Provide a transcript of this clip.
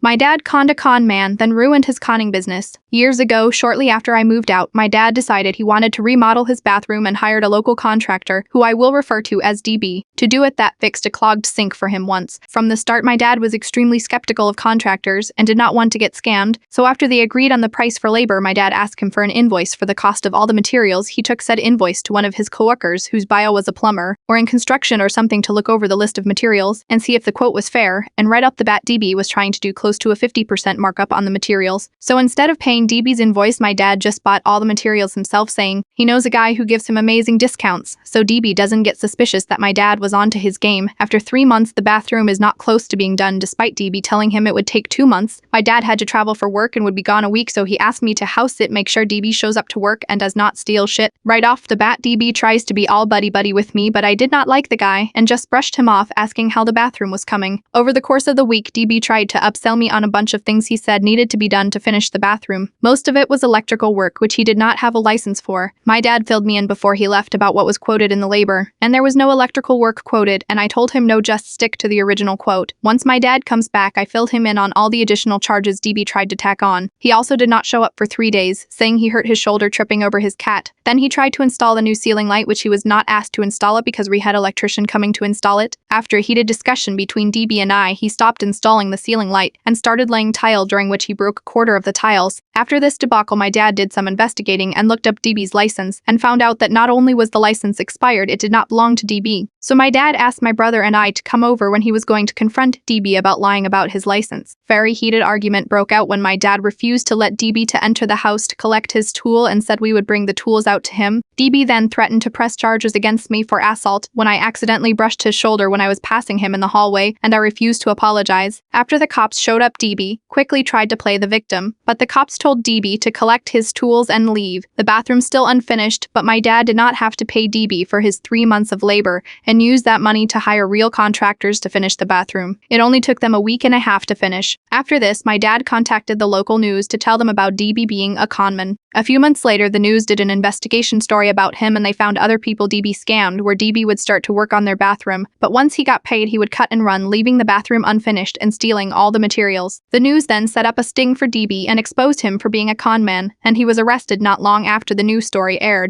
My dad conned a con man, then ruined his conning business. Years ago, shortly after I moved out, my dad decided he wanted to remodel his bathroom and hired a local contractor, who I will refer to as DB, to do it. That fixed a clogged sink for him once. From the start, my dad was extremely skeptical of contractors and did not want to get scammed, so after they agreed on the price for labor, my dad asked him for an invoice for the cost of all the materials. He took said invoice to one of his coworkers whose bio was a plumber, or in construction or something, to look over the list of materials and see if the quote was fair, and right off the bat DB was trying to do close to a 50% markup on the materials. So instead of paying DB's invoice, my dad just bought all the materials himself, saying he knows a guy who gives him amazing discounts, so DB doesn't get suspicious that my dad was onto his game. After 3 months, the bathroom is not close to being done, despite DB telling him it would take 2 months. My dad had to travel for work and would be gone a week, so he asked me to house sit, make sure DB shows up to work and does not steal shit. Right off the bat, DB tries to be all buddy-buddy with me, but I did not like the guy and just brushed him off, asking how the bathroom was coming. Over the course of the week, DB tried to upsell me on a bunch of things he said needed to be done to finish the bathroom. Most of it was electrical work, which he did not have a license for. My dad filled me in before he left about what was quoted in the labor, and there was no electrical work quoted, and I told him no, just stick to the original quote. Once my dad comes back, I filled him in on all the additional charges DB tried to tack on. He also did not show up for 3 days, saying he hurt his shoulder tripping over his cat. Then he tried to install the new ceiling light, which he was not asked to install it because we had an electrician coming to install it. After a heated discussion between DB and I, he stopped installing the ceiling light and started laying tile, during which he broke a quarter of the tiles. After this debacle, my dad did some investigating and looked up DB's license and found out that not only was the license expired, it did not belong to DB. So my dad asked my brother and I to come over when he was going to confront DB about lying about his license. Very heated argument broke out when my dad refused to let DB to enter the house to collect his tool and said we would bring the tools out to him. DB then threatened to press charges against me for assault when I accidentally brushed his shoulder when I was passing him in the hallway, and I refused to apologize. After the cops showed up, DB quickly tried to play the victim, but the cops told DB to collect his tools and leave. The bathroom still unfinished, but my dad did not have to pay DB for his 3 months of labor and used that money to hire real contractors to finish the bathroom. It only took them a week and a half to finish. After this, my dad contacted the local news to tell them about DB being a conman. A few months later, the news did an investigation story about him, and they found other people DB scammed, where DB would start to work on their bathroom, but once he got paid, he would cut and run, leaving the bathroom unfinished and stealing all the materials. The news then set up a sting for DB and exposed him for being a con man, and he was arrested not long after the news story aired.